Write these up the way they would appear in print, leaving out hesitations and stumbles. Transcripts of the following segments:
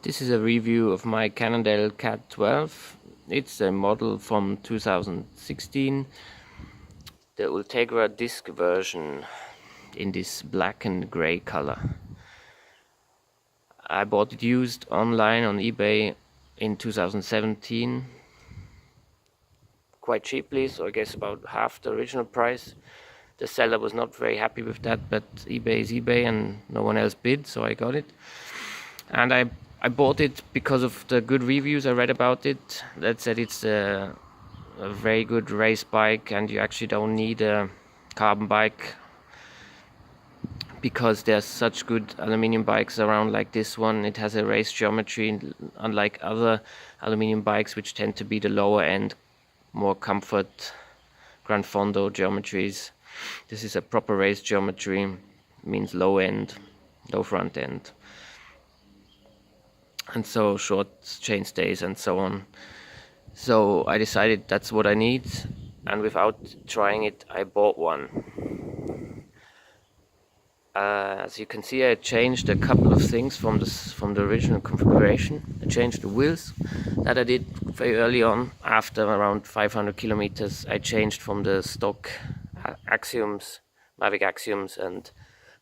This is a review of my Cannondale CAAD12. It's a model from 2016, the Ultegra Disc version in this black and grey color. I bought it used online on eBay in 2017, quite cheaply, so I guess about half the original price. The seller was not very happy with that, but eBay is eBay and no one else bid, so I got it. And I bought it because of the good reviews I read about it that said it's a very good race bike and you actually don't need a carbon bike because there's such good aluminium bikes around like this one. It has a race geometry unlike other aluminium bikes which tend to be the lower end, more comfort, Gran Fondo geometries. This is a proper race geometry, means low end, low front end. And so short chain stays and so on. So I decided that's what I need, and without trying it I bought one. As you can see, I changed a couple of things from the original configuration. I changed the wheels, that I did very early on. After around 500 kilometers I changed from the stock Axioms, Mavic Axioms, and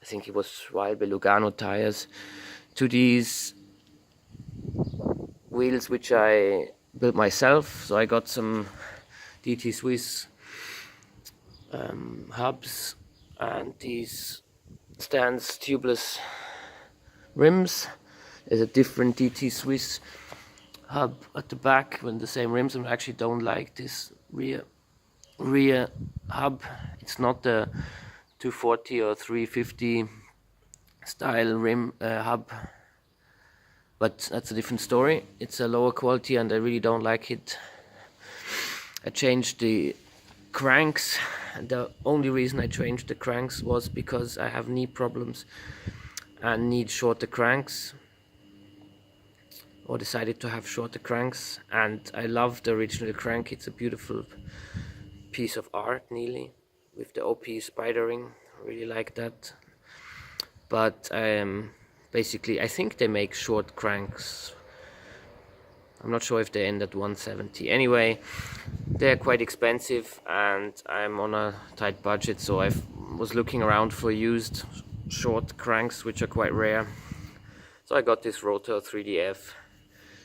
I think it was Wild Lugano tires, to these wheels which I built myself. So I got some DT Swiss hubs and these Stans tubeless rims. There's a different DT Swiss hub at the back with the same rims, and I actually don't like this rear hub. It's not the 240 or 350 style rim hub, but that's a different story. It's a lower quality and I really don't like it. I changed the cranks, and the only reason I changed the cranks was because I have knee problems and need shorter cranks, or decided to have shorter cranks, and I love the original crank. It's a beautiful piece of art, nearly, with the OP spider ring. I really like that. But basically I think they make short cranks. I'm not sure if they end at 170. Anyway, they're quite expensive and I'm on a tight budget, so I was looking around for used short cranks which are quite rare. So I got this Rotor 3DF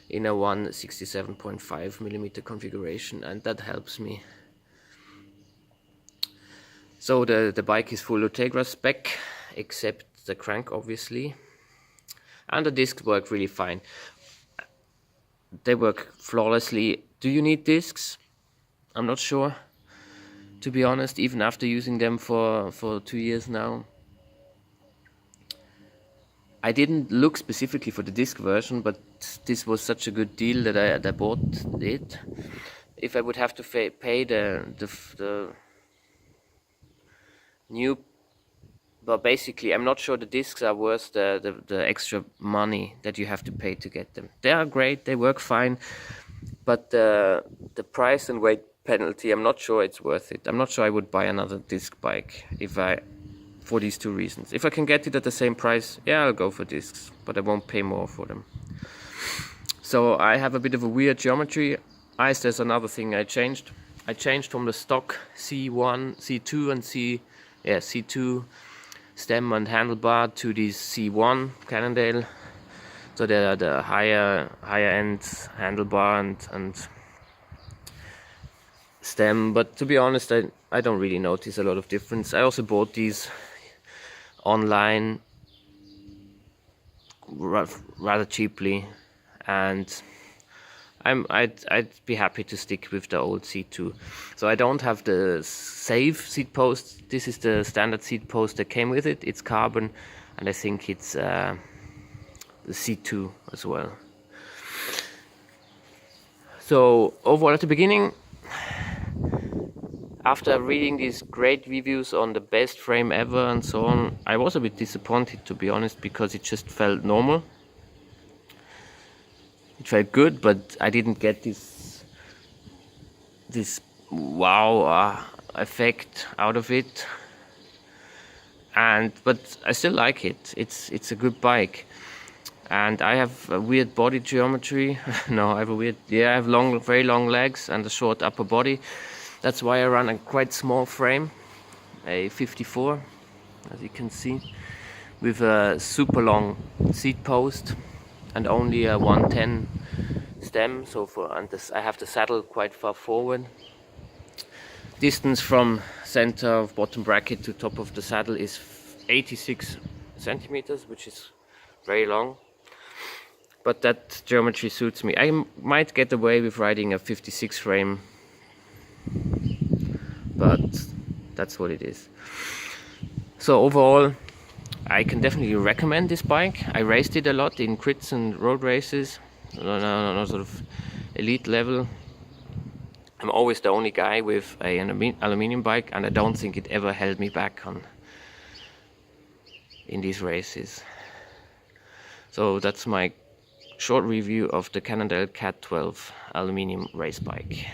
in a 167.5mm configuration, and that helps me. So the bike is full Ultegra spec, except the crank obviously, and the discs work really fine. They work flawlessly. Do you need discs? I'm not sure, to be honest, even after using them for 2 years now. I didn't look specifically for the disc version, but this was such a good deal that I bought it. If I would have to pay the new, but basically I'm not sure the discs are worth the extra money that you have to pay to get them. They are great, they work fine, but the price and weight penalty, I'm not sure it's worth it. I'm not sure I would buy another disc bike for these two reasons. If I can get it at the same price, yeah, I'll go for discs, but I won't pay more for them. So I have a bit of a weird geometry. There's another thing I changed. I changed from the stock C1, C2 and C2 stem and handlebar to these C1 Cannondale. So they are the higher end handlebar and stem. But to be honest, I don't really notice a lot of difference. I also bought these online rather cheaply, and I'd be happy to stick with the old seat too. So I don't have the safe seat post. This is the standard seat post that came with it. It's carbon, and I think it's the C2 as well. So overall, at the beginning, after reading these great reviews on the best frame ever and so on, I was a bit disappointed, to be honest, because it just felt normal. It felt good, but I didn't get this wow effect out of it. But I still like it. It's a good bike. and I have a weird body geometry. No, I have I have long, very long legs and a short upper body. That's why I run a quite small frame, a 54, as you can see, with a super long seat post and only a 110 stem. So I have the saddle quite far forward. Distance from center of bottom bracket to top of the saddle is 86 centimeters, which is very long. But that geometry suits me. I might get away with riding a 56 frame, but that's what it is. So overall, I can definitely recommend this bike. I raced it a lot in crits and road races on a sort of elite level. I'm always the only guy with an aluminium bike, and I don't think it ever held me back in these races. So that's my short review of the Cannondale CAAD12 aluminium race bike.